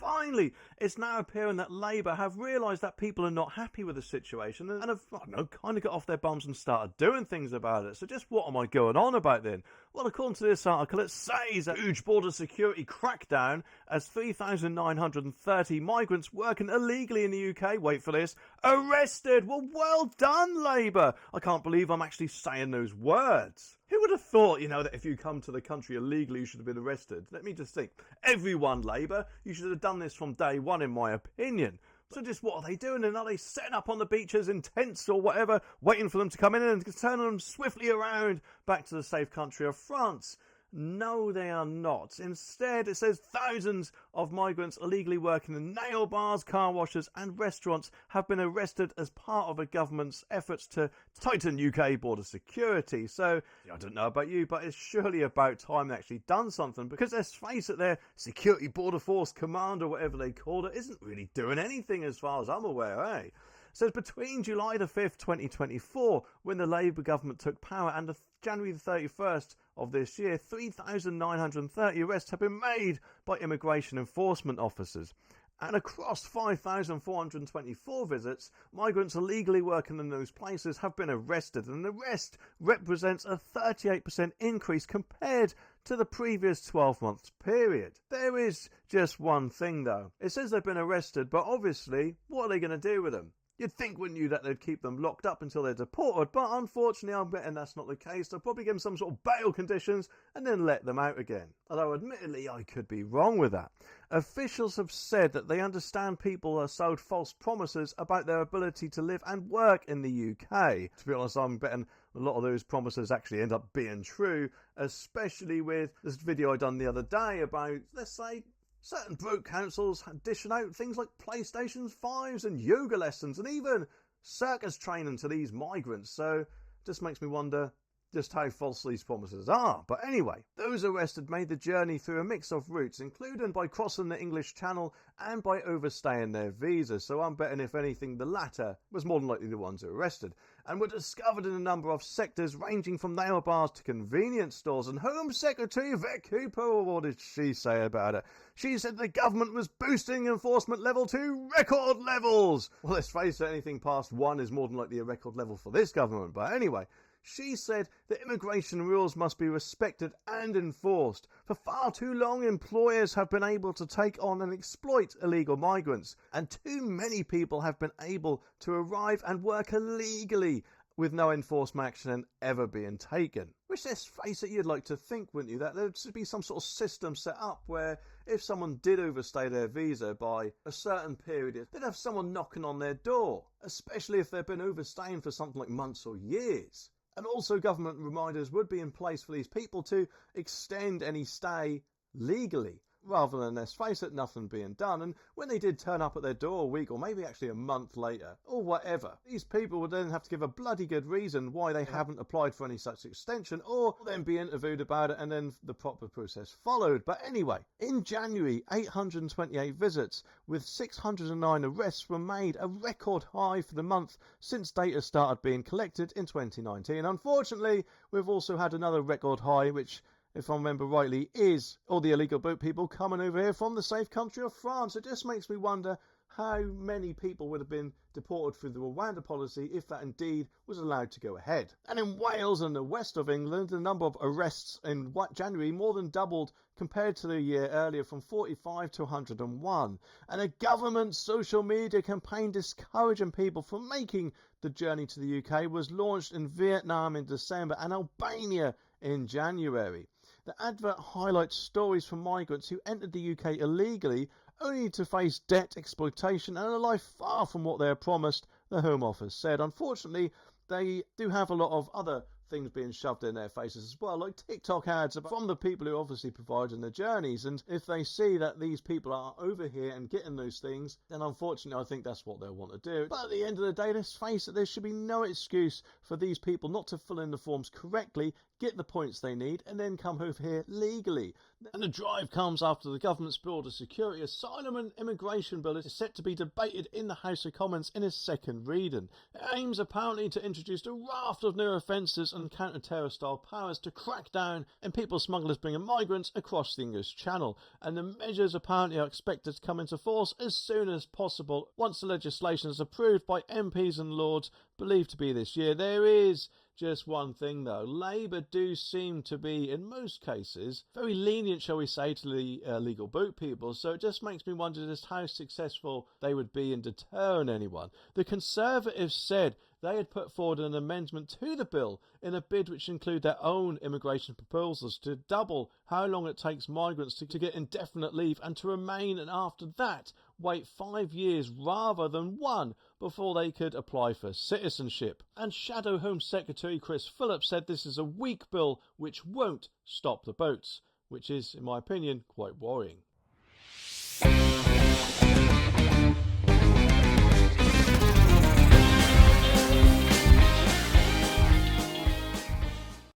finally, it's now appearing that Labour have realised that people are not happy with the situation and have, I don't know, kind of got off their bums and started doing things about it. So just what am I going on about then? Well, according to this article, it says a huge border security crackdown as 3,930 migrants working illegally in the UK, wait for this, arrested. Well done, Labour. I can't believe I'm actually saying those words. Who would have thought, that if you come to the country illegally, you should have been arrested? Let me just think. Everyone, Labour, you should have done this from day one, in my opinion. So just what are they doing? And are they setting up on the beaches in tents or whatever, waiting for them to come in and turning them swiftly around back to the safe country of France? No, they are not. Instead, it says thousands of migrants illegally working in nail bars, car washes and restaurants have been arrested as part of the government's efforts to tighten UK border security. So, I don't know about you, but it's surely about time they actually done something, because let's face it, their Security Border Force Command, or whatever they call it, isn't really doing anything as far as I'm aware, eh? So between July the 5th, 2024, when the Labour government took power, and January the 31st of this year, 3,930 arrests have been made by immigration enforcement officers. And across 5,424 visits, migrants illegally working in those places have been arrested, and the arrest represents a 38% increase compared to the previous 12 months period. There is just one thing though. It says they've been arrested, but obviously, what are they going to do with them? You'd think, wouldn't you, that they'd keep them locked up until they're deported, but unfortunately I'm betting that's not the case. They'll probably give them some sort of bail conditions and then let them out again. Although admittedly I could be wrong with that. Officials have said that they understand people are sold false promises about their ability to live and work in the UK. To be honest, I'm betting a lot of those promises actually end up being true, especially with this video I done the other day about, let's say, certain broke councils dishing out things like PlayStation 5s and yoga lessons and even circus training to these migrants. So it just makes me wonder just how false these promises are. But anyway, those arrested made the journey through a mix of routes, including by crossing the English Channel and by overstaying their visas. So I'm betting, if anything, the latter was more than likely the ones arrested, and were discovered in a number of sectors ranging from nail bars to convenience stores. And Home Secretary Vic Cooper, what did she say about it? She said the government was boosting enforcement level to record levels. Well, let's face it, anything past 1 is more than likely a record level for this government. But anyway, she said that immigration rules must be respected and enforced. For far too long, employers have been able to take on and exploit illegal migrants, and too many people have been able to arrive and work illegally with no enforcement action ever being taken. Which, let's face it, you'd like to think, wouldn't you, that there should be some sort of system set up where if someone did overstay their visa by a certain period, they'd have someone knocking on their door, especially if they've been overstaying for something like months or years. And also government reminders would be in place for these people to extend any stay legally, rather than, let's face it, nothing being done. And when they did turn up at their door a week or maybe actually a month later or whatever, these people would then have to give a bloody good reason why they haven't applied for any such extension, or then be interviewed about it and then the proper process followed. But anyway, in January, 828 visits with 609 arrests were made, a record high for the month since data started being collected in 2019. Unfortunately, we've also had another record high, which, if I remember rightly, is all the illegal boat people coming over here from the safe country of France. It just makes me wonder how many people would have been deported through the Rwanda policy if that indeed was allowed to go ahead. And in Wales and the west of England, the number of arrests in January more than doubled compared to the year earlier, from 45 to 101. And a government social media campaign discouraging people from making the journey to the UK was launched in Vietnam in December and Albania in January. The advert highlights stories from migrants who entered the UK illegally only to face debt, exploitation and a life far from what they are promised, the Home Office said. Unfortunately, they do have a lot of other things being shoved in their faces as well, like TikTok ads from the people who obviously providing the journeys. And if they see that these people are over here and getting those things, then unfortunately I think that's what they'll want to do. But at the end of the day, let's face it, there should be no excuse for these people not to fill in the forms correctly, get the points they need, and then come over here legally. And the drive comes after the government's border security, asylum and immigration bill is set to be debated in the House of Commons in its second reading. It aims apparently to introduce a raft of new offences and counter-terror style powers to crack down on people smugglers bringing migrants across the English Channel, and the measures apparently are expected to come into force as soon as possible once the legislation is approved by MPs and Lords, believed to be this year. There is just one thing though. Labour do seem to be, in most cases, very lenient, shall we say, to the legal boot people, so it just makes me wonder just how successful they would be in deterring anyone. The Conservatives said they had put forward an amendment to the bill in a bid which include their own immigration proposals to double how long it takes migrants to get indefinite leave and to remain, and after that wait 5 years rather than 1 before they could apply for citizenship. And Shadow Home Secretary Chris Phillips said this is a weak bill which won't stop the boats, which is, in my opinion, quite worrying.